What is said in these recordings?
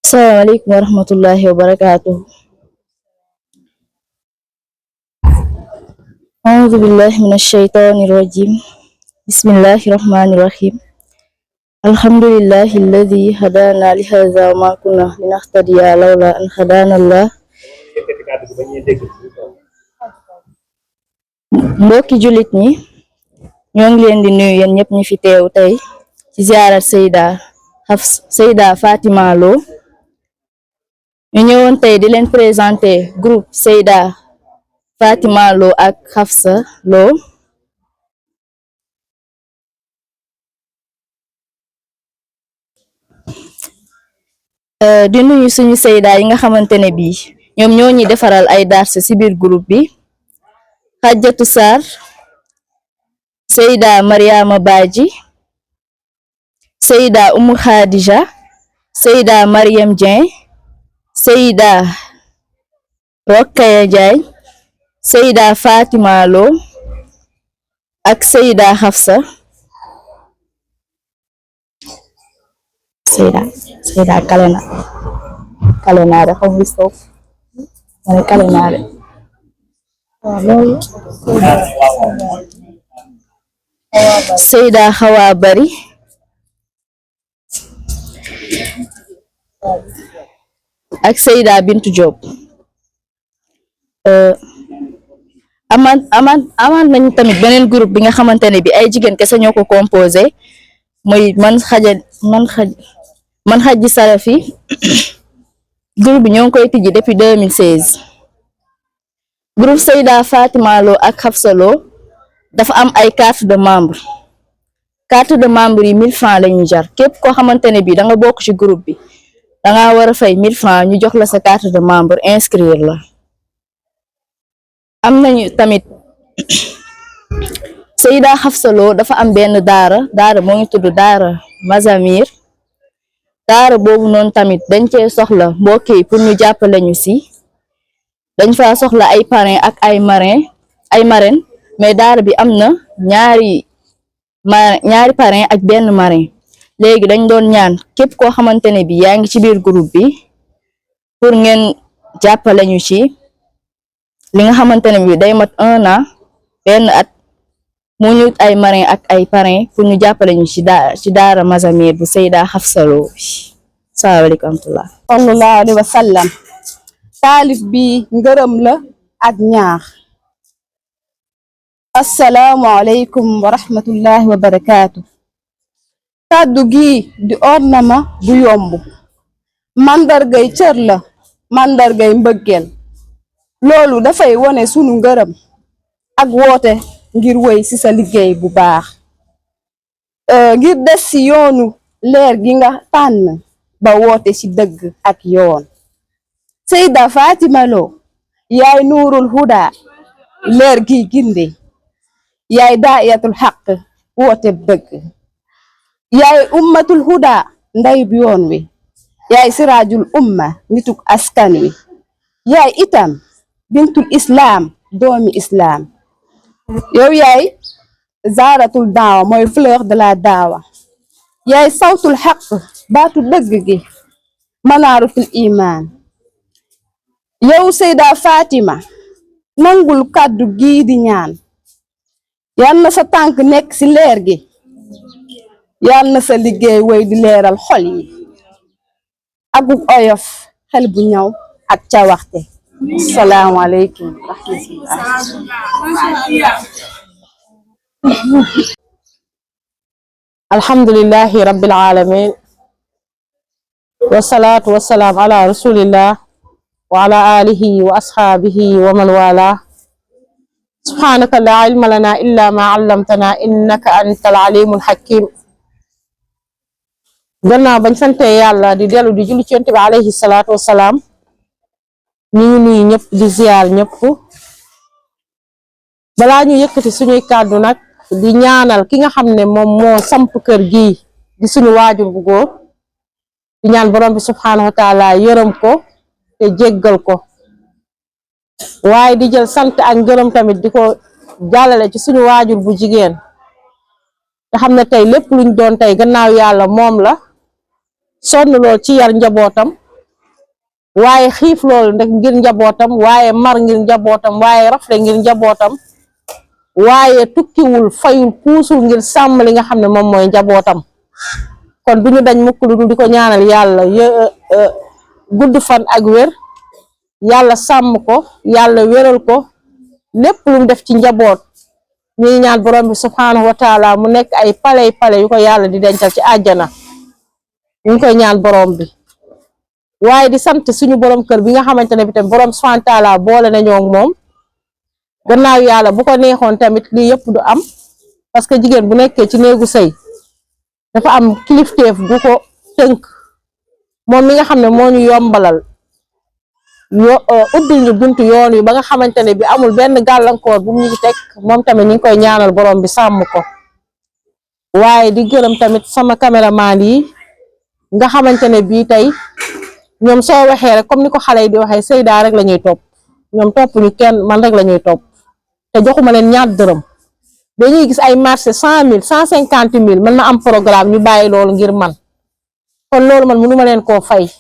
Assalamualaikum warahmatullahi wabarakatuh. A'udzu billahi minasyaitonir rajim. Bismillahirrahmanirrahim. Alhamdulillahilladzi hadana li hadza wa ma kunna linahtadiya lawla an hadanallah. Mbokki jullit ñi ñoo ngi leen di nuyu yéen ñëpp ñi fi teew tey ci ziarat Seyda Fatima Lo. ñu ñëwoon tey di leen présenter groupe Seyda Fatima Lo ak Hafsa Lo. Di nuyu suñu Seyda yi nga xamante ne bii ñoom ñoo ñuy defaral ay dars ci biir groupe bi. Hajjatu Sarr, Seyda Mariama Badji, Seyda Umu Khadija, Seyda Mariam Dieng, Seyda Rokhaya Diagne, Seyda Fatima Lo ak Seyda Hafsa. Seyda Kalenare xam nga sof man Kalenare Seyda Hawa Bari ak Seyda Bintu Diop. amaan nañu tamit beneen groupe bi nga xamante ne bi ay jigéen kese ñoo ko composé mooy man Xaji Salafi. Groupe bi ñoo ngi koy tijji depuis 2016. Groupe Seyda Fatima Lo ak Hafsa Lo dafa am ay carte de membre. Carte de membre yi 1000 francs la ñuy jar képp koo xamante ne bi da nga bokk ci groupe bi da nga war a fay 1000 francs ñu jox la sa carte de membre inscrire la. am nañu tamit Seyda Hafsa Lo dafa am benn daara moo ngi tudd daara Mazamir. Daara boobu noonu tamit dañ cee soxla mbokk yi pour ñu jàppale ñu si dañ fa soxla ay parrain ak ay marraine mais daara bi am na ñaari parrain ak benn marraine. léegi dañ doon ñaan képp koo xamante ne bi yaa ngi ci biir groupe bi pour ngeen jàppale ñu ci li nga xamante ne bi day mat 1 an benn at mu ñu ay marraine ak ay parrain pour ñu jàppale ñu ci daara Mazamir bu Seyda Hafsa Lo. Salaamaaleykum rahmatullah. sallallahu alayhi wa sallam. taalif bi ngërëm la ak ñaax. asalaamualeykum wa rahmatullahi wa barakaatu. kàddu gi di ornama bu yomb. mandargay cër la mandargay mbëggeel. loolu dafay wone sunu ngërëm ak woote ngir wéy ci sa liggéey bu baax. ngir des ci yoonu leer gi nga tànn ba woote ci dëgg ak yoon. Seyda Fatima Lo yaay nuurul huda leer gi ginde. yaay daayatul xaq woote dëgg. yaay ummatul huda ndayub yoon wi. yaay siraajul umma nituk askan wi. yaay itam bintul islam doomi islam. yow yaay zaaratul daawa mooy fleur de la daawa. yaay sawtul xaq baatu dëgg gi manaaru fil iman. yow Seyda Fatima nangul kàddu gii di ñaan. yal na sa tànk nekk ci leer gi. yal na sa liggéey woy di leeral xol yi. akuk oyof xel bu ñaw ak cawaxte. salaamaaleykum wa rahmatullah. alhamdulillahi rabbil alamin wasalaatu wasalaam ala rasulillah wa ala alihi wa ashabihi wa man wala. subhanaka la ilma lana illa ma allamtana innaka antal alimul hakim. gannaaw bañ sante yàlla di dellu di julli ci Yonent bi alayhi salaatu wasalaam ñu ngi nuyu ñëpp di ziar ñëpp. balaa ñu yëkkati suñuy kàddu nag di ñaanal ki nga xam ne moom moo samp kër gi di suñu waajur bu góor di ñaan borom bi subhanahu wa taala yërëm ko te jéggal ko. waaye di jël sant ak ngërëm tamit di ko jàllale ci suñu waajur bu jigéen nga xam ne tey lépp luñ doon tey gannaaw yàlla moom la sonn lool ci yar njabootam waaye xiif loolu ndax ngir njabootam waaye mar ngir njabootam waaye rafle ngir njabootam waaye tukkiwul fayul puusul ngir sàmm li nga xam ne moom mooy njabootam kon duñu dañ mukk lu dul di ko ñaanal yàlla gudd fan ak wér yàlla sàmm ko yàlla wéral ko lépp lu mu def ci njaboot ñuy ñaan borom bi subhanahu wa taala mu nekk ay pale yu ko yàlla di dencal ci àjjana ñu ngi koy ñaan borom bi waaye di sant suñu borom kër bi nga xamante ne bi tamit borom subhanahu wa taala boole nañoo ak moom gannaaw yàlla bu ko neexoon tamit lii yëpp du am parce que jigéen bu nekkee ci néegu sëy dafa am kilifteef gu ko tënk moom mi nga xam ne moo ñu yombalal ubbil ñu buntu yoon wi ba nga xamante ne bi amul benn gàllankoor bu mu ñu teg moom tamit ñu ngi koy ñaanal borom bi sàmm ko waaye di gërëm tamit sama caméraman yi nga xamante ne bii tey ñoom soo waxee rek comme ni ko xale yi di waxee Seyda rek la ñuy topp ñoom topp ñu kenn man rek la ñuy topp te joxuma leen ñaar dërëm dañuy gis ay marché 100 000 150 000 man ma am programme ñu bàyyi loolu ngir man kon loolu man mënuma leen koo fay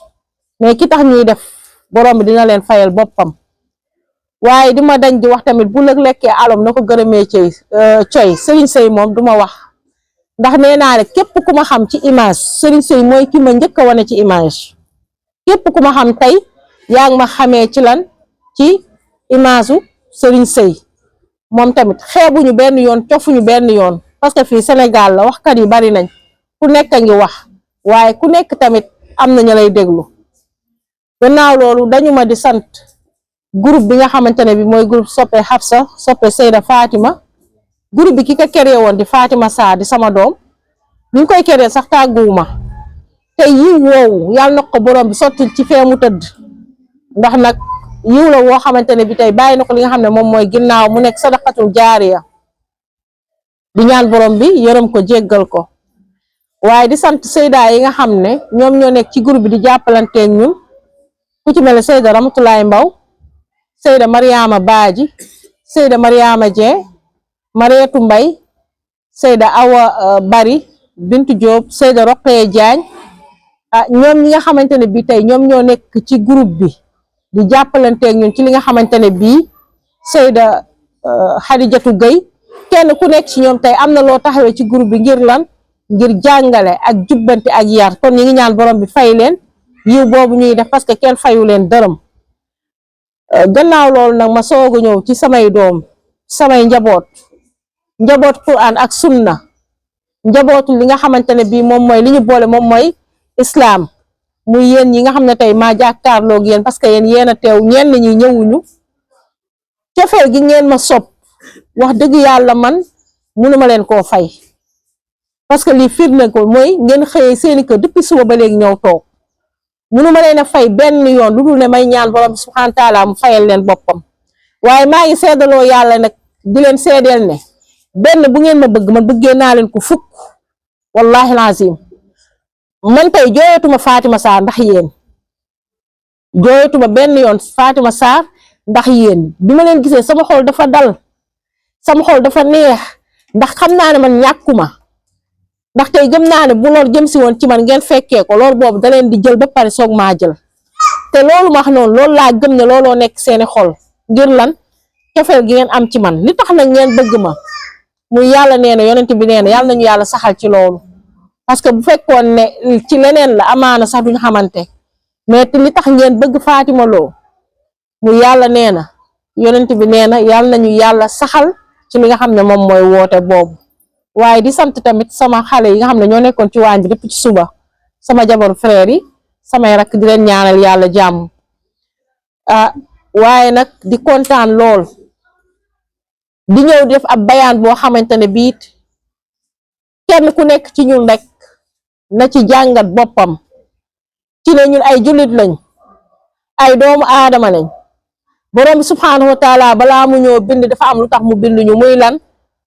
mais ki tax ñuy def borom bi dina leen fayal boppam waaye di ma dañ di wax tamit bu lëg lekkee alom na ko gërëmee coy Serigne Seye moom du ma wax ndax nee naa rek képp ku ma xam ci image Serigne Seye mooy ki ma njëkk a wane ci image képp ku ma xam tey yaa ngi ma xamee ci lan ci image u Serigne Seye moom tamit xeebuñu benn yoon cofuñu benn yoon parce que fii Sénégal la waxkat yi bari nañ ku nekk a ngi wax waaye ku nekk tamit am na ñu lay déglu gannaaw loolu dañu ma di sant groupe bi nga xamante ne bi mooy groupe soppe Hafsa soppe Seyda Fatima groupe bi ki ko créé woon di Fatima Sarr di sama doom ñu ngi koy créé sax tàgguwuma te yiw woowu yàlla na ko borom bi sotti ci fee mu tëdd ndax nag yiw la woo xamante ne bi tey bàyyi na ko li nga xam ne moom mooy ginnaaw mu nekk sadaqatul jaariya di ñaan borom bi yërëm ko jéggal ko waaye di sant Seyda yi nga xam ne ñoom ñoo nekk ci groupe bi di jàppalanteeg ñun ku ci mel ne Seyda Ramatulaay Mbaw Seyda Mariama Baaji Seyda Mariama Dieng Mareetu Mbay Seyda Awa Bari Bintu Diop Seyda Roqee Jaañ ñoom ñi nga xamante ne bii tey ñoom ñoo nekk ci groupe bi di jàppalanteeg ñun ci li nga xamante ne bii Seyda Xadijatu Gay kenn ku nekk ci ñoom tey am na loo taxawee ci groupe bi ngir lan ngir jàngale ak jubbante ak yar kon ñi ngi ñaan borom bi fay leen yiw boobu ñuy def parce que kenn fayu leen dërëm gannaaw loolu nag ma soog a ñëw ci samay doom samay njaboot Quran ak sunna njabootu li nga xamante ne bii moom mooy li ñu boole moom mooy islam muy yéen ñi nga xam ne tey maa jàkkaarloog yéen parce que yéen a teew ñenn ñi ñëwuñu cofeel gi ngeen ma sopp wax dëgg yàlla man mënuma leen koo fay parce que lii firnde ko mooy ngeen xëyee seeni kër depuis suba ba léegi ñëw toog mënuma leen a fay benn yoon lu dul ne may ñaan borom bi subhanahu wa taala mu fayal leen boppam waaye maa ngi seedaloo yàlla nag di leen seedeel ne benn bu ngeen ma bëgg man bëggee naa leen ko fukk wallahi lazim man tey jooyatuma Fatima Sarr ndax yéen jooyatuma benn yoon Fatima Sarr ndax yéen bi ma leen gisee sama xol dafa dal sama xol dafa neex ndax xam naa ne man ñàkkuma ndax tey gëm naa ne bu loolu jëm si woon ci man ngeen fekkee ko loolu boobu da leen di jël ba pare soog maa jël te loolu ma wax noonu loolu laa gëm ne looloo nekk seeni xol ngir lan cofeel gi ngeen am ci man li tax nag ngeen bëgg ma muy yàlla nee na yonent bi nee na yàlla nañu yàlla saxal ci loolu parce que bu fekkoon ne ci leneen la amaana sax duñu xamante mais li tax ngeen bëgg Fatima Lo muy yàlla nee na yonent bi nee na yàlla nañu yàlla saxal ci li nga xam ne moom mooy woote boobu waaye di sant tamit sama xale yi nga xam ne ñoo nekkoon ci waañ bi depuis ci suba sama jabaru frère yi samay rakk di leen ñaanal yàlla jàmm waaye nag di kontaan lool di ñëw def ab bayaan boo xamante ne biit kenn ku nekk ci ñun rek na ci jàngat boppam ci ne ñun ay jullit lañ ay doomu aadama lañ borom bi subhanahu wa taala balaa mu ñoo bind dafa am lu tax mu bind ñu muy lan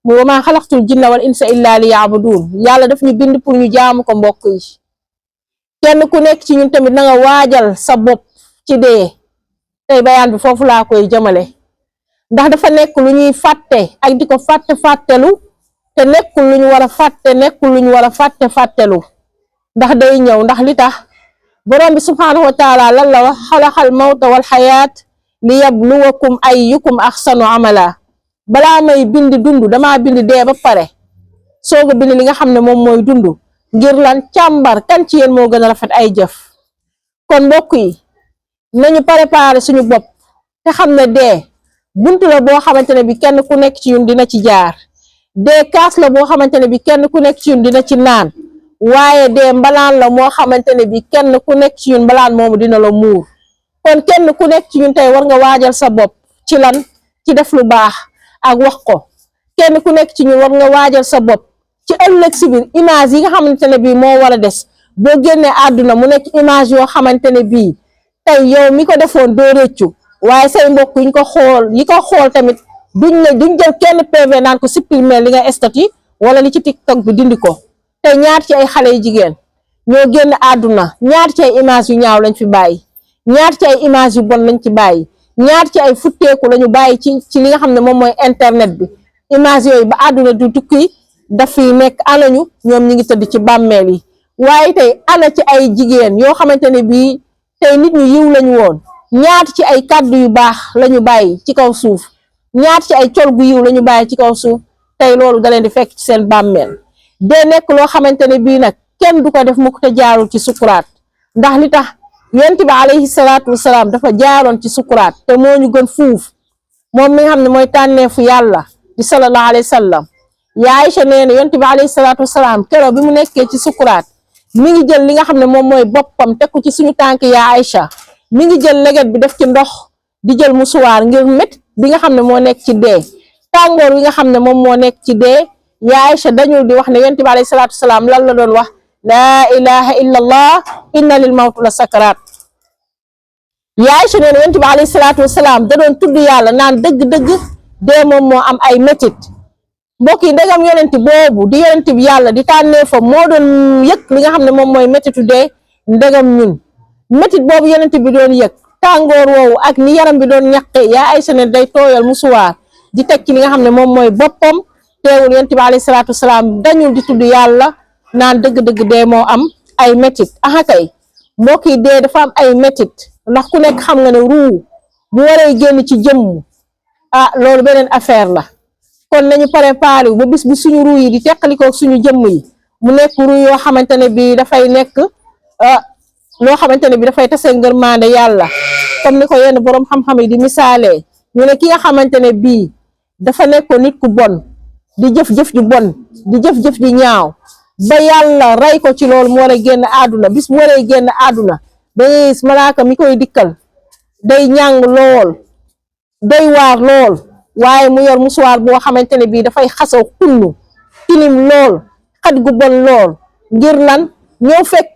mu wa maa xalaqtul jinna wal insa illa li yaabudun yàlla daf ñu bind pour ñu jaamu ko mbokk yi kenn ku nekk ci ñun tamit na nga waajal sa bopp ci dee tey bayaan bi foofu laa koy jëmale ndax dafa nekk lu ñuy fàtte ak di ko fàttelu te nekkul lu ñu war a fàtte, nekkul lu ñu war a fàttelu ndax day ñëw. ndax li tax borom bi subhaanahu wa taala lan la wax, xalaxal mawta wal xayaat li yabluwakum ayyukum axsanu amala. balaa may bind dund damaa bind dee ba pare soog a bind li nga xam ne moom mooy dund, ngir lan càmbar kan ci yéen moo gën a rafet ay jëf. kon mbokk yi nañu préparer suñu bopp te xam ne dee buntu la boo xamante ne bi kenn ku nekk ci ñun dina ci jaar. dee kaas la boo xamante ne bi kenn ku nekk ci ñun dina ci naan, waaye dee mbalaan la moo xamante ne bi kenn ku nekk ci ñun mbalaan moomu dina la muur. kon kenn ku nekk ci ñun tey war nga waajal sa bopp ci lan, ci def lu baax ak wax ko. kenn ku nekk ci ñun war nga waajal sa bopp ci ëllëg si biir image yi nga xamante ne bii moo war a des boo génnee àdduna mu nekk image yoo xamante ne bii tey yow mi ko defoon doo rëccu, waaye say mbokk yi ko xool tamit duñ jël kenn PV naan ko supprimer li nga statut wala li ci TikTok bi dindi ko. tey ñaar ci ay xale yu jigéen ñoo génn àdduna, ñaar ci ay image yu ñaaw lañ fi bàyyi, ñaar ci ay image yu bon lañ ci bàyyi, ñaar ci ay futteeku lañu bàyyi ci li nga xam ne moom mooy internet bi. image yooyu ba àdduna du tukki dafiy nekk, anañu ñoom ñi ngi tëdd ci bàmmeel yi. waaye tey ana ci ay jigéen yoo xamante ne bii tey nit ñu yiw lañu woon, ñaata ci ay kàddu yu baax lañu bàyyi ci kaw suuf, ñaata ci ay col gu yiw lañu bàyyi ci kaw suuf, tey loolu da leen di fekk ci seen bàmmeel. dee nekk loo xamante ne bii nag kenn du ko def mu ko te jaarul ci sukuraat. ndax li tax yonent bi alayhi salaatu wasalaam dafa jaaroon ci sukuraat te moo ñu gën fuuf, moom mi nga xam ne mooy tànneefu yàlla di sallallahu alayhi wa sallam. yaa Aïcha nee na yonent bi alayhi salaatu wasalaam keroog bi mu nekkee ci sukuraat mi ngi jël li nga xam ne moom mooy boppam teg ko ci suñu tànk yaa Aïcha, mi ngi jël leget bi def ci ndox di jël musuwaar ngir métti bi nga xam ne moo nekk ci dee, tàngoor wi nga xam ne moom moo nekk ci dee. yaa Aïcha dañu di wax ne yonent bi alayhi salaatu wasalaam lan la doon wax, laa ilaha illa allah inna lil mawti la sakaraat. yaa Aïcha nee na yonent bi alayhi salaatu wasalaam da doon tudd yàlla naan dëgg-dëgg dee moom moo am ay métit. mbokk yi ndegam yonent boobu di yonent bi yàlla di tànnee fa moo doon yëg li nga xam ne moom mooy métitu dee, ndegam ñun métit boobu yonent bi doon yëg, tàngoor woowu ak ni yaram bi doon ñaqe, yaa Aïcha ne day tooyal musuwaar di teg ci li nga xam ne moom mooy boppam. teewul yonent bi alayhi salaatu wasalaam dañul di tudd yàlla naan dëgg-dëgg dee moo am ay métit. aha kay mbokk yi dee dafa am ay métit, ndax ku nekk xam nga ne ruu bu waree génn ci jëmm loolu beneen affaire la. kon nañu préparé ba bis bu suñu ruu yi di teqalikoo suñu jëmm yi mu nekk ruu yoo xamante ne bi dafay nekk loo xamante ne bi dafay tase ngërmande yàlla, comme ni ko yenn boroom xam-xam yi di misaalee. ñu ne ki nga xamante ne bii dafa nekkoon nit ku bon di jëf-jëf ju bon, di jëf-jëf ju ñaaw ba yàlla rey ko ci loolu mu war a génn àdduna. bis bu waree génn àdduna dangay gis malaaka mi koy dikkal day ñàng lool, day waar lool, waaye mu yor musuwaar boo xamante ne bii dafay xasaw xunnu tilim lool, xet gu bon lool. ngir lan ñëw fekk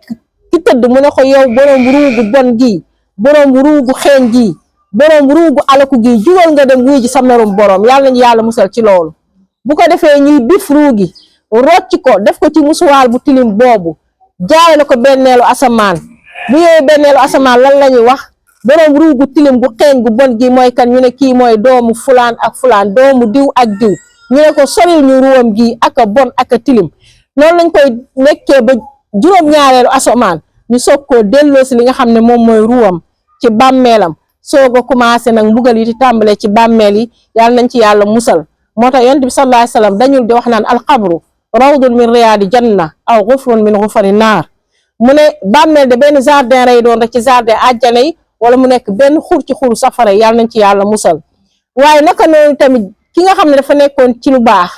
ki tëdd mu ne ko yow boroom ruugu bon gi, boroom ruugu xeeñ gi, boroom ruugu alaku gi, jugal nga dem wuy ji sa merum boroom. yàlla nañu yàlla musal ci loolu. bu ko defee ñuy bif ruugi rocc ko def ko ci musuwaar bu tilim boobu, jaay la ko benneelu asamaan. bu yooyu benneelu asamaan lan la ñuy wax, boroom ruugu tilim gu xeeñ gu bon gi mooy kan, ñu ne kii mooy doomu fulaan ak fulaan, doomu diw ak diw. ñu ne ko soril ñu ruwam gi ak a bon ak a tilim. noonu lañ koy nekkee ba juróom-ñaareelu asamaan ñu soog koo delloo si li nga xam ne moom mooy ruwam ci bàmmeelam, soog a commencé nag mbugal yi di tàmbalee ci bàmmeel yi. yàlla nañ ci yàlla musal. moo tax yonent bi sallallahu alayhi wasallam dañul di wax naan alxabru rawdun min riyaadi janna aw xufrun min xufari naar. mu ne bàmmeel de benn jardin lay doon rek ci jardin àjjana yi, wala mu nekk benn xur ci xuru safara yi. yàlla nañ ci yàlla musal. waaye naka noonu tamit ki nga xam ne dafa nekkoon ci lu baax,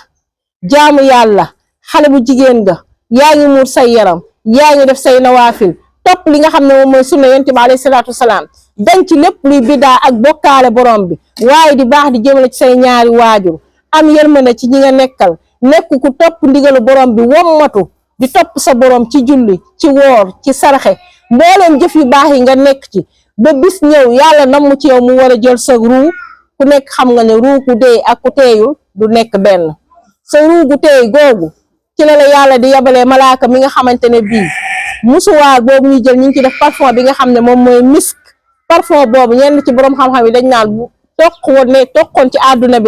jaamu yàlla, xale bu jigéen nga, yaa ngi muur say yaram, yaa ngi def say nawaafil, topp li nga xam ne moom mooy sunna yonent bi alayhi salaatu wasalaam, dañ ci lépp luy bidaa ak bokkaale borom bi, waaye di baax di jëmale ci say ñaari waajur, am yërmande ci ñi nga nekkal, nekk ku topp ndigalu borom bi, wommatu di topp sa borom ci julli, ci woor, ci saraxe, mbooleem jëf yu baax yi nga nekk ci ba bis ñëw yàlla namm ci yow mu war a jël sa ruu. ku nekk xam nga ne ruu ku dee ak ku teeyul du nekk benn. sa ruu gu teey googu ci la yàlla di yabalee malaaka mi nga xamante ne bii musuwaar boobu ñuy jël ñu ngi ci def parfum bi nga xam ne moom mooy misk. parfum boobu ñenn ci borom xam-xam yi dañ naan bu toqoon ci àdduna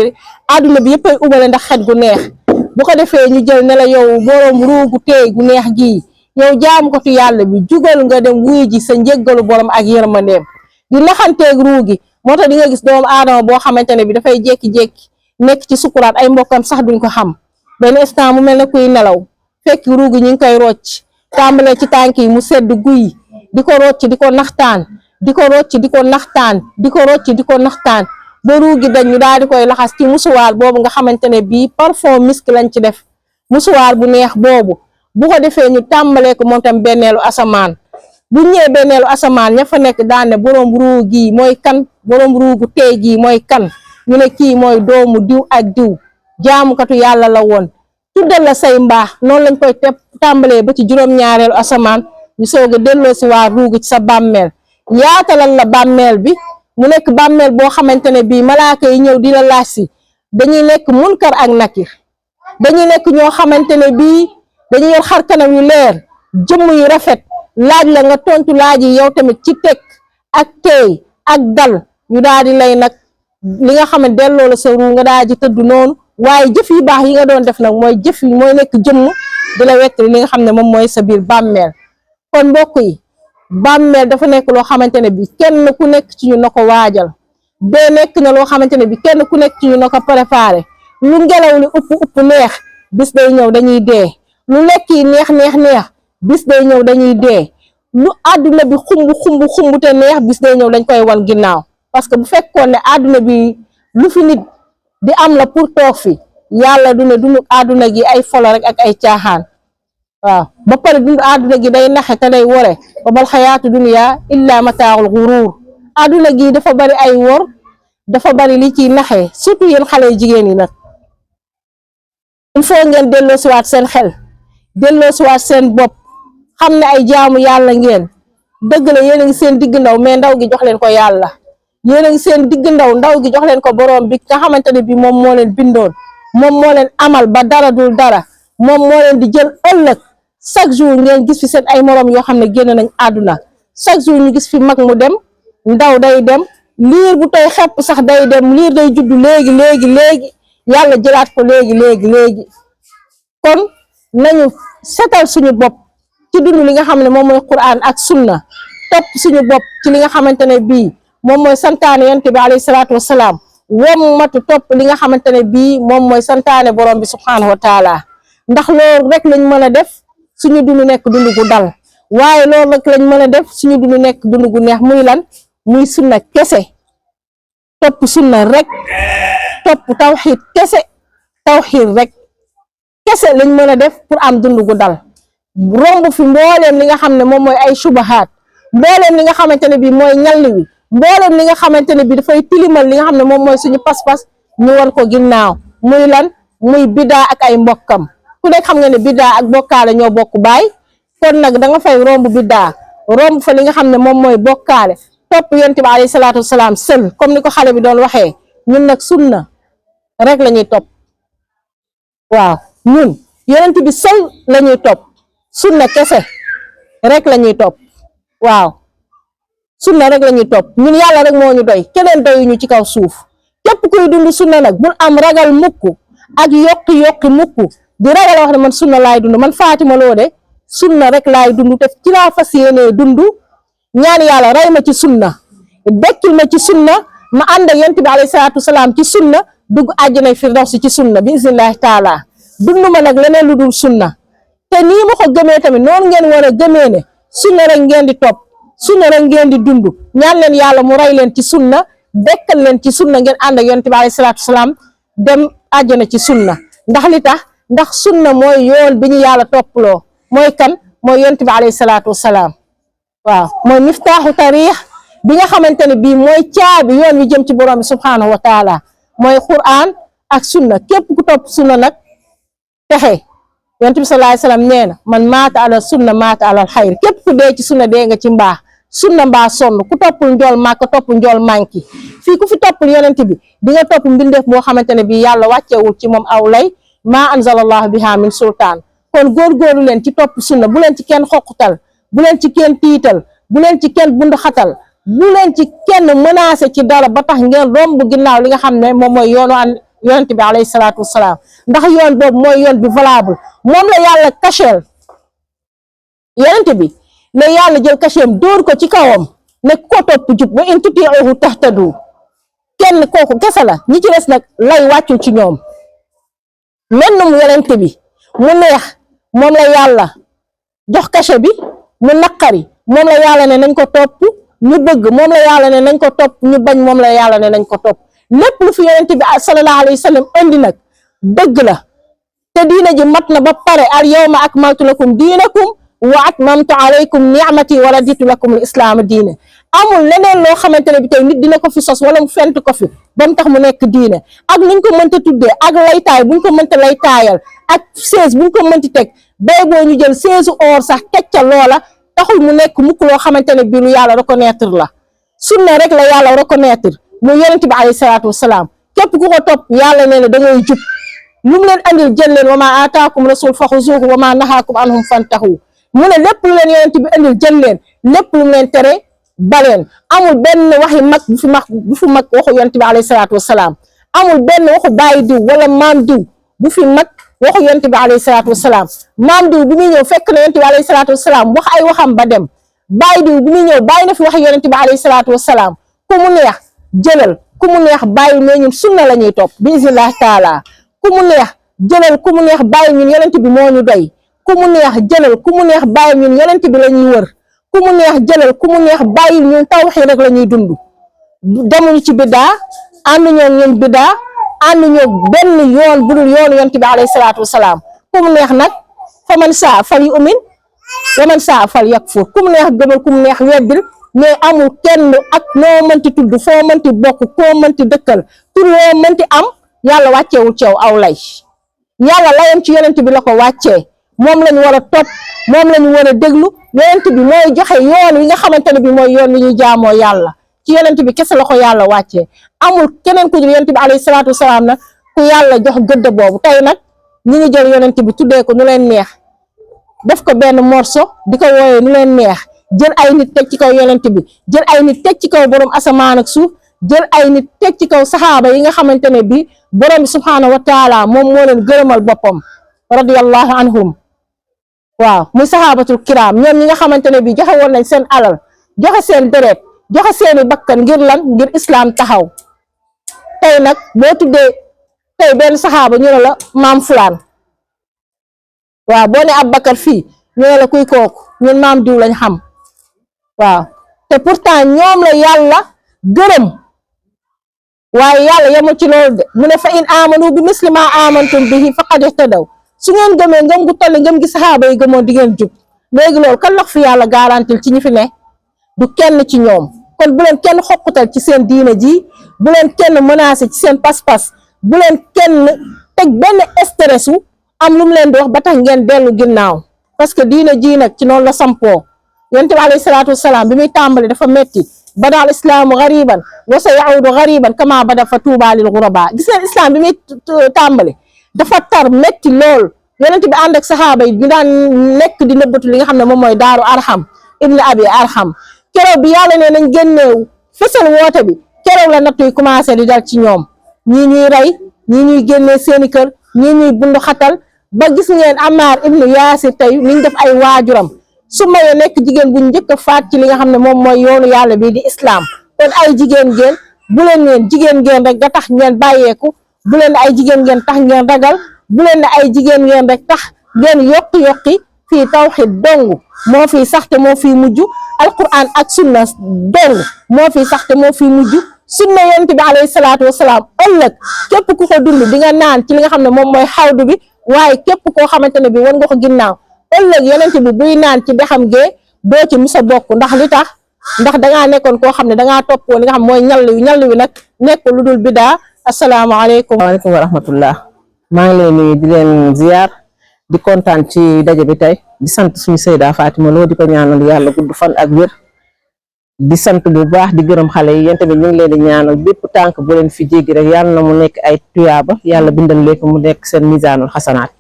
bi yëpp ay ubale ndax xet gu neex. bu ko defee ñu jël ne la yow borom ruugu teey gu neex gii yow jaamu ko tu yàlla bi jugal nga dem wuy ji sa njëggalu borom ak yërmandeem di naxanteeg ruu gi. moo tax di nga gis doomu aadama boo xamante ne bi dafay jékki-jékki nekk ci sukuraat ay mbokkam sax duñ ko xam benn instant mu mel ne kuy nelaw fekk ruu gi ñu ngi koy rocc tàmbalee ci tànk yi mu sedd guy di ko rocc di ko naxtaan di ko rocc di ko naxtaan di ko rocc di ko naxtaan ba ruu gi dañ ñu daal di koy laxas ci musuwaar boobu nga xamante ne bii parfum misk lañ ci def musuwaar bu neex boobu. bu ko defee ñu tàmbalee ko moom tam benneelu asamaan bu ñëwee benneelu asamaan ña fa nekk daan ne borom ruu gii mooy kan borom ruu gu tey gii mooy kan ñu ne kii mooy doomu diw ak diw jaamukatu yàlla la woon tuddal la say mbaax noonu lañ koy tàmbalee ba ci juróom-ñaareelu asamaan ñu soog a delloo si waa ruu gi ci sa bàmmeel yaatalal la bàmmeel bi mu nekk bàmmeel boo xamante ne bii malaaka yi ñëw di la laaj si dañuy nekk munkar ak nakir dañuy nekk ñoo xamante ne bii dañuy yor xar kanam yu leer jëmm yu rafet laaj la nga tontu laaj yi yow tamit ci teg ak teey ak dal ñu daal di lay nag li nga xam ne delloo la sa ruu nga daal di tëdd noonu waaye jëf yu baax yi nga doon def nag mooy jëf yi mooy nekk jëmm di la wekk li nga xam ne moom mooy sa biir bàmmeel. kon mbokk yi bàmmeel dafa nekk loo xamante ne bi kenn ku nekk ci ñu na ko waajal dee nekk na loo xamante ne bi kenn ku nekk ci ñu na ko préparé lu ngelaw li upp neex bis day ñëw dañuy dee. lu lekk yi neex bis day ñëw dañuy dee lu àdduna bi xumb te neex bis day ñëw dañ koy wan ginnaaw parce que bu fekkoon ne àdduna bi lu fi nit di am la pour toog fi yàlla du ne dund àdduna gi ay folo rek ak ay caaxaan waaw ba pare dund àdduna gi day naxe te day wore ba bal xayaatu dunya illa mataaxul xuruur àdduna gi dafa bari ay wor dafa bari li ciy naxe surtout yéen xale jigéen yi nag il faut ngeen delloo siwaat seen xel delloo siwaat seen bopp xam ne ay jaamu yàlla ngeen dëgg la yéen a ngi seen digg ndaw mais ndaw gi jox leen ko yàlla yéen a ngi seen digg ndaw gi jox leen ko borom bi nga xamante ne bi moom moo leen bindoon moom moo leen amal ba dara dul dara moom moo leen di jël ëllëg chaque jour ngeen gis fi seen ay morom yoo xam ne génn nañ àdduna chaque jour ñu gis fi mag mu dem ndaw day dem liir bu tey xepp sax day dem liir day juddu léegi yàlla jëlaat ko léegi kon nañu setal suñu bopp ci dund li nga xam ne moom mooy Qur'an ak sunna topp suñu bopp ci li nga xamante ne bii moom mooy santaane yonent bi alayhi salaatu wasalaam wommatu topp li nga xamante ne bii moom mooy santaane borom bi subhaanahu wa taala ndax loolu rek lañ mën a def suñu dund nekk dund gu dal waaye loolu rek lañ mën a def suñu dund nekk dund gu neex muy lan muy sunna kese topp sunna rek topp tawxiid kese tawxiid rek kese lañ mën a def pour am dund gu dal romb fi mbooleem li nga xam ne moom mooy ay subahaat mbooleem li nga xamante ne bi mooy ñall wi mbooleem li nga xamante ne bi dafay tilimal li nga xam ne moom mooy suñu pas-pas ñu war ko ginnaaw muy lan muy bidaa ak ay mbokkam ku nekk xam nga ne bidaa ak bokkaale ñoo bokk baay kon nag da nga fay romb bidaa romb fa li nga xam ne moom mooy bokkaale topp yonent bi alayhi salaatu wasalaam sël comme ni ko xale bi doon waxee ñun nag sunna rek la ñuy topp waaw ñun yonent bi sël la ñuy topp sunna kese rek la ñuy topp waaw sunna rek la ñuy topp ñun yàlla rek moo ñu doy keneen doyuñu ci kaw suuf képp kuy dund sunna nag bul am ragal mukk ak yokki mukk di ragal wax ne man sunna laay dund man Fatima Lo de sunna rek laay dund te ci laa fas yéenee dund ñaan yàlla rey ma ci sunna dekkil ma ci sunna ma ànd ak yonent bi alayhi salaatu wasalaam ci sunna dugg àjjana firdawsi ci sunna bi iznillahi taala dund ma nag leneen lu dul sunna te nii ma ko gëmee tamit noonu ngeen war a gëmee ne sunna rek ngeen di topp sunna rek ngeen di dund ñaan leen yàlla mu rey leen ci sunna dekkal leen ci sunna ngeen ànd ak yonent bi alayhi salaatu wasalaam dem àjjana ci sunna ndax li tax ndax sunna mooy yoon bi ñu yàlla topploo mooy kan mooy yonent bi alayhi salaatu wasalaam waaw mooy miftaaxu tariix bi nga xamante ne bii mooy caabi yoon wi jëm ci borom bi subhaanahu wa taala mooy Qur'an ak sunna képp ku topp sunna nag texe yonent bi sallallahu alayhi wasallam nee na man maata ala sunna maata ala xayr képp ku dee ci sunna dee nga ci mbaax sunna mbaa sonn ku toppul njool màkk topp njool manki fii ku fi toppul yonent bi di nga topp mbindeef boo xamante ne bii yàlla wàccewul ci moom aw lay maa anzalallahu biha min sultaan kon góorgóorlu leen ci topp sunna bu leen ci kenn xoqutal bu leen ci kenn tiital bu leen ci kenn bund xatal bu leen ci kenn menacé ci dara ba tax ngeen romb ginnaaw li nga xam ne moom mooy yonent bi alayhi salaatu wasalaam ndax yoon boobu mooy yoon bi valable moom la yàlla kacheel yonent bi la yàlla jël kacheem dóor ko ci kawam ne ko topp jub wa in tutii'uhu tahtadu kenn kooku kese la ñi ci des nag lay wàccul ci ñoom mennum yonent bi mu neex moom la yàlla jox caché bi mu naqari moom la yàlla ne nañ ko topp ñu bëgg moom la yàlla ne nañ ko topp ñu bañ moom la yàlla ne nañ ko topp lépp lu fi yonent bi sallallahu alayhi wa sallam indi nag dëgg la te diina ji mat na ba pare al yawma akmaltu lakum diinakum wa atmamtu alaykum ni'mati wa raditu lakum al islaama diine amul leneen loo xamante ne bi tey nit dina ko fi sos wala mu fent ko fi ba mu tax mu nekk diine ak nuñ ko mënta tuddee ak laytaay buñ ko mënta laytaayal ak chaise buñ ko mënti teg bay boo ñu jël chaise or sax teg ca loola taxul mu nekk mukk loo xamante ne bi lu yàlla reconnaître la sunna rek la yàlla reconnaître mu yonent bi alayhi salaatu wasalaam képp ku ko topp yàlla nee na da ngay jub lu mu leen andil jël leen wa maa aataakum rasul fa xuzuuhu wa maa nahaakum anhum fantahu mu ne lépp lu leen yonent bi andil jël leen lépp lu mu leen tere baleen amul benn waxi mag bu fi mag waxu yonent bi alayhi salaatu wasalaam amul benn waxu bàyyi diw wala maam diw bu fi mag waxu yonent bi alayhi salaatu wasalaam maam diw bi muy ñëw fekk na yonent bi alayhi salaatu wasalaam wax ay waxam ba dem bàyyi diw bi muy ñëw bàyyi na fi wax yonent bi alayhi salaatu wasalaam ku mu neex jëlal ku mu neex bàyyi mais ñun sunna la ñuy topp bi iznillah taala ku mu neex jëlal ku mu neex bàyyi ñun yonent bi moo ñu doy ku mu neex jëlal ku mu neex bàyyi ñun yonent bi la ñuy wër ku mu neex jëlal ku mu neex bàyyi ñun tawxiid rek la ñuy dund demuñu ci biddaa ànduñoo ñun biddaa ànduñoo benn yoon bu dul yoonu yonent bi alayhi salaatu wasalaam ku mu neex nag fa man saa fal yu'min wa man saa fal yakfur ku mu neex gëmal ku mu neex weddil mais amul kenn ak noo mënti tudd foo mënti bokk koo mënti dëkkal tur yoo mënti am yàlla wàcceewul ci yow aw lay yàlla layam ci yonent bi la ko wàccee moom lañu war a topp moom lañu war a déglu yonent bi mooy joxe yoon wi nga xamante ne bi mooy yoon wi ñuy jaamoo yàlla ci yonent bi kese la ko yàlla wàccee amul keneen ku dul yonent bi alayhi salaatu wasalaam nag ku yàlla jox gëdd boobu tey nag ñi ngi jël yonent bi tuddee ko nu leen neex def ko benn morceau di ko wooyee nu leen neex jël ay nit teg ci kaw yonent bi jël ay nit teg ci kaw borom asamaan ak suuf jël ay nit teg ci kaw saxaaba yi nga xamante ne bi borom bi subhaanahu wa taala moom moo leen gërëmal boppam radiyallahu anhum waaw muy saxaabatul kiram ñoom ñi nga xamante ne bi joxe woon nañ seen alal joxe seen deret joxe seeni bakkan ngir lan ngir islam taxaw tey nag boo tuddee tey benn saxaaba ñu ne la maam fulaan waaw boo ne Abubakar fii ñu ne la kuy kooku ñun maam diw lañ xam waaw te pourtant ñoom la yàlla gërëm waaye yàlla yemul ci loolu de mu ne fa in amanu bi misli ma amantum bihi faqad ihtadaw su ngeen gëmee ngëm gu toll ngëm gi saxaaba yi gëmoon di ngeen jub léegi loolu kan la fi yàlla garantil ci ñi fi ne du kenn ci ñoom kon bu leen kenn xokkutal ci seen diine ji bu leen kenn menacé ci seen pas-pas bu leen kenn teg benn stressu am lu mu leen di wax ba tax ngeen dellu ginnaaw parce que diine ji nag ci noonu la sampoo yonent bi alayhi salaatu wasalaam bi muy tàmbali dafa metti bada al islaamu gariban wa sa yaudu gariban kama bada fa tuuba lil guraba gis ngeen islam bi muy tàmbali dafa tar metti lool yonent bi ànd ak saxaaba yi ñu daan nekk di nëbbatu li nga xam ne moom mooy daaru arham ibnu abi arham keroog bi yàlla ne nañ génneew fësal woote bi keroog la nattu yi commencé di dal ci ñoom ñii ñuy rey ñii ñuy génnee seeni kër ñii ñuy bundu xatal ba gis ngeen Ammar ibnu Yaasir tey niñ def ay waajuram su mayee nekk jigéen bu njëkk a faat ci li nga xam ne moom mooy yoonu yàlla bii di islam kon ay jigéen ngeen bu leen ngeen jigéen ngeen rek nga tax ngeen bàyyeeku bu leen ay jigéen ngeen tax ngeen ragal bu leen ay jigéen ngeen rek tax ngeen yokki fii tawxid dong moo fii sax te moo fii mujj alquran ak sunna dong moo fii sax te moo fii mujj sunna yonent bi alayhi salaatu wasalaam ëllëg képp ku ko dund di nga naan ci li nga xam ne moom mooy xawdu bi waaye képp koo xamante ne bi wan nga ko ginnaaw ëllëg yonent bi buy naan ci dexam gee doo ci musa bokk ndax li tax ndax dangaa nekkoon koo xam ne dangaa topp woon li nga xam mooy ñall wi nag nekk lu dul bidaa asalaamaaleykum waaleykum wa rahmatullah maa ngi leen nuyu di leen ziar di kontaan ci daje bi tey di sant suñu Seyda Fatima Lo di ko ñaanal yàlla gudd fan ak wér di sant bu baax di gërëm xale yi yéen tamit ñu ngi leen di ñaanal bépp tànk bu leen fi jéggi rek yàlla na mu nekk ay tuyaaba yàlla bindal leen ko mu nekk seen misaanul xasanaat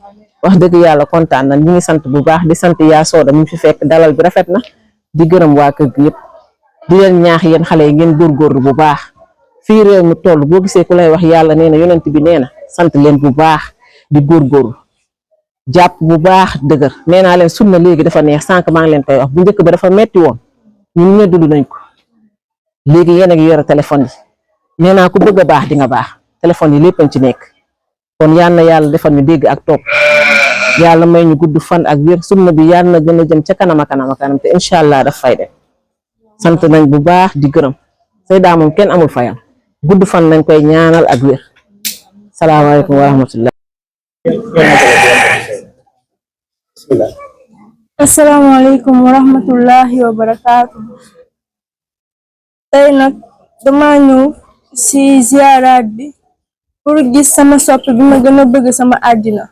wax dëgg yàlla kontaan na ñu ngi sant bu baax di sant yaa sooda mu fi fekk dalal bi rafet na di gërëm waa kër gi yëpp di leen ñaax yéen xale yi ngeen góorgóorlu bu baax fii réew mi toll boo gisee ku lay wax yàlla nee na yonent bi nee na sant leen bu baax di góorgóorlu jàpp bu baax dëgër nee naa leen sunna léegi dafa neex sànq maa ngi leen koy wax bu njëkk ba dafa metti woon ñun ñoo dund nañ ko léegi yéen a ngi yore téléphone yi nee naa ku bëgg a baax di nga baax téléphone yi lépp a ci nekk kon yal na yàlla defal ñu dégg ak topp yàlla may ñu gudd fan ak wér sunna bi yàlla na gën a jëm ca kanam a kanam a kanam te incha allah daf fay dem sant nañ bu baax di gërëm Seyda moom kenn amul fayam gudd fan lañ koy ñaanal ak wér salaamaaleykum wa rahmatullah. asalaamaaleykum wa rahmatullahi wa barakaatu. Tey nag dama ñëw si ziaraat bi pour gis sama soppe bi ma gën a bëgg sama àddina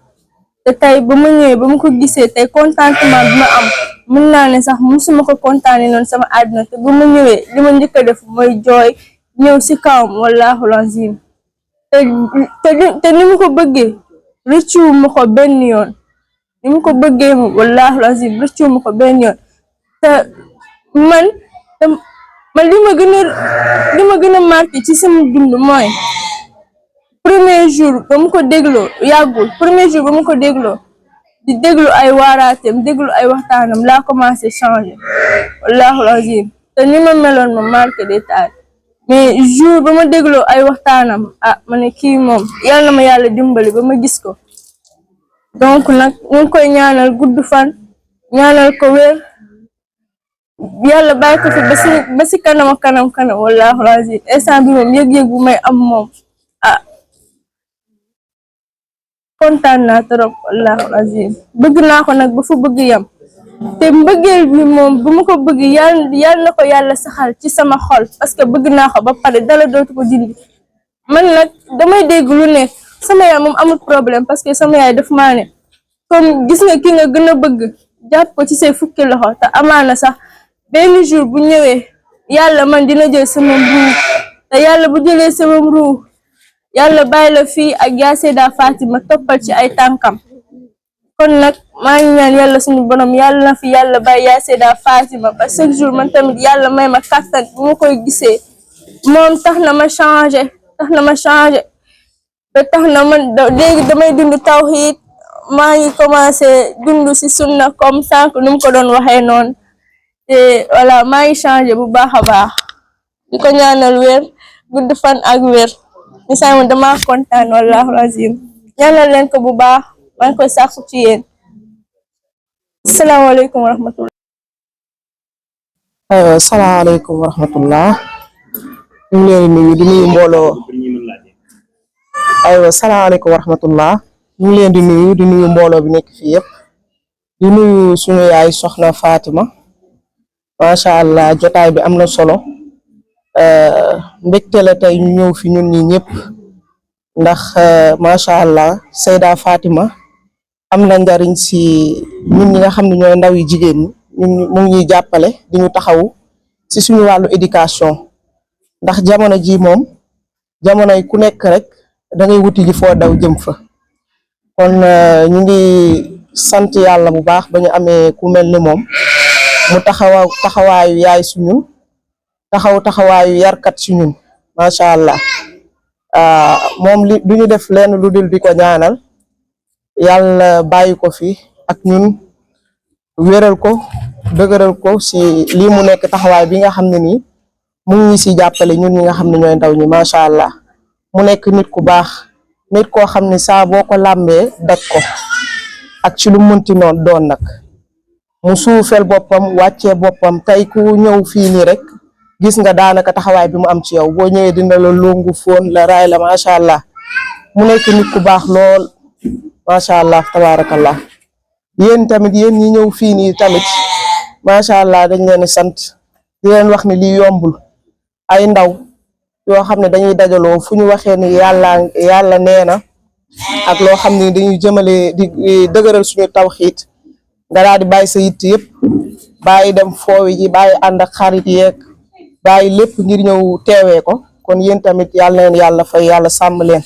te tey ba ma ñëwee ba ma ko gisee tey contentement bi ma am mën naa ne sax musuma ko kontaane noonu sama àddina te ba ma ñëwee li ma njëkk a def mooy jooy ñëw si kawam wallaahu lazim te ni mu ko bëggee rëccu ma ko benn yoon ni mu ko bëggee moom wallaahu lazim rëccu ma ko benn yoon te man li ma gën a marqué ci sama dund mooy premier jour ba mu ko dégloo yàggul premier jour ba mu ko dégloo di déglu ay waaraateem déglu ay waxtaanam laa commencé changer wallaahu lazim te ni ma meloon ma marqué détail mais jour ba ma dégloo ay waxtaanam ma ne kii moom yàlla na ma yàlla dimbali ba ma gis ko donc nag ñu ngi koy ñaanal gudd fan ñaanal ko wér yàlla bàyyi ko fi ba si kanam wallaahu lazim instant bi moom yëg-yëg bu may am moom kontaan naa trop wallaahu lazim bëgg naa ko nag ba fu bëgg yam te mbëggeel bi moom bu ma ko bëgg yàlla na ko yàlla saxal ci sama xol parce que bëgg naa ko ba pare dala dootu ko dindi man nag damay dégg lu nekk sama yaay moom amul problème parce que sama yaay daf maa ne comme gis nga ki nga gën a bëgg jàpp ko ci say fukki loxo te amaana sax benn jour bu ñëwee yàlla man dina jël sama ruu te yàlla bu jëlee sama ruu yàlla bàyyi la fii ak yaa Seyda Fatima toppal ci ay tànkam kon nag maa ngi ñaan yàlla suñu borom yàlla na fi yàlla bàyyi yaa Seyda Fatima ba chaque jour man tamit yàlla may ma kattan bu ma koy gisee moom tax na ma changé ba tax na man léegi damay dund tawhid maa ngi commencé dund si sunna comme sànq nu mu ko doon waxee noonu te voilà maa ngi changé bu baax a baax di ko ñaanal wér gudd fan ak wér ni saa moom dama kontaan wallaahu lazim ñaanal leen ko bu baax maa ngi koy sàkku ci yéen asalaamaaleykum wa rahmatullah. Salaamaaleykum wa rahmatullah. ñu ngi leen di nuyu di nuyu mbooloo. Salaamaaleykum wa rahmatullah. ñu ngi leen di nuyu mbooloo bi nekk fii yëpp. di nuyu suñu yaay soxna Fatima. macha allah jotaay bi am na solo. mbégte la tey ñu ñëw fi ñun ñi ñëpp. ndax macha allah Seyda Fatima am na njariñ si ñun ñi nga xam ne ñooy ndaw yi jigéen ñi mu ngi ñuy jàppale di ñu taxawu si suñu wàllu éducation ndax jamono ji moom jamonoy ku nekk rek da ngay wuti ji foo daw jëm fa kon ñu ngi sant yàlla bu baax ba ñu amee ku mel ni moom mu taxawaayu yaay su ñun taxawaayu yarkat si ñun macha allah moom li du ñu def leen lu dul di ko ñaanal yàlla bàyyi ko fi ak ñun wéral ko dëgëral ko si lii mu nekk taxawaay bi nga xam ne nii mu ngi si jàppale ñun ñi nga xam ne ñooy ndaw ñi macha allah mu nekk nit ku baax nit koo xam ne saa boo ko làmbee daj ko ak ci lu mënti noonu doon nag mu suufel boppam wàccee boppam tey ku ñëw fii nii rek gis nga daanaka taxawaay bi mu am ci yow boo ñëwee dina la longu foon la raay la macha allah mu nekk nit ku baax lool macha allah tabaarakallah yéen tamit yéen ñi ñëw fii nii tamit macha allah dañ leen sant di leen wax ni lii yombul ay ndaw yoo xam ne dañuy dajaloo fu ñu waxee ni yàlla nee na ak loo xam ne dañuy jëmale di dëgëral suñu tawxiit nga daal di bàyyi sa yitt yëpp bàyyi dem foowi ji bàyyi ànd ak xarit yeeg bàyyi lépp ngir ñëw teewee ko kon yéen tamit yàlla leen yàlla fay yàlla sàmm leen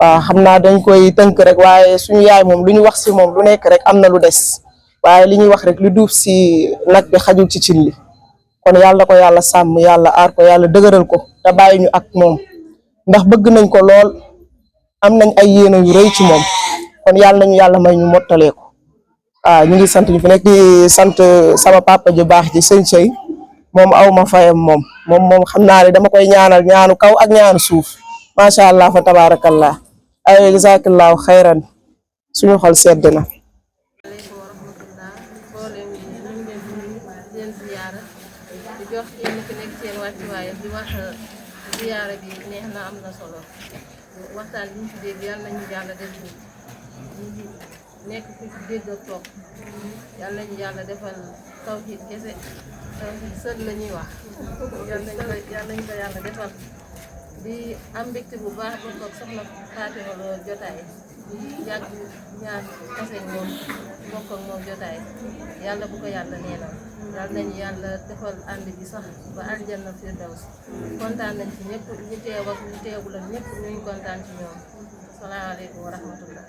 waaw xam naa dañ koy tënk rek waaye suñu yaay moom lu ñu wax si moom lu nekk rek am na lu des waaye li ñuy wax rek lu duuf si nag bi xajul ci cin li kon yàlla ko yàlla sàmm yàlla aar ko yàlla dëgëral ko te bàyyi ñu ak moom ndax bëgg nañ ko lool am nañ ay yéene yu rëy ci moom kon yàlla nañu yàlla may ñu mottalee ko ñu ngi sant ñu fi nekk di sant sama papa ju baax ji sëñ Sey moom aw ma fayam moom xam naa ne dama koy ñaanal ñaanu kaw ak ñaanu suuf macha allah fa tabarakallah ay jazakallahu xayran suñu xol sedd na. di jox kenn ku nekk seen wàccuwaayam di wax ziyaara bi neex na am na solo waxtaan bi ñu ci dégg yàlla nañu yàlla def ñu nekk ku ci dégg ak topp yàlla nañu yàlla defal tawhiid kese tawhiid sët la ñuy wax yàlla nañu ko yàlla defal di am mbégte bu baax di toog soxna Fatima Lo jotaay yàgg ñaar kese moom bokk ak moom jotaay yàlla bu ko yàlla neenal yàlla nañu yàlla defal ànd bi sax ba aljanna firdaws kontaan nañ ci ñëpp ñu teew ak ñu teewul ak ñëpp ñu ngi kontaan ci ñoom salaamaaleykum wa rahmatullah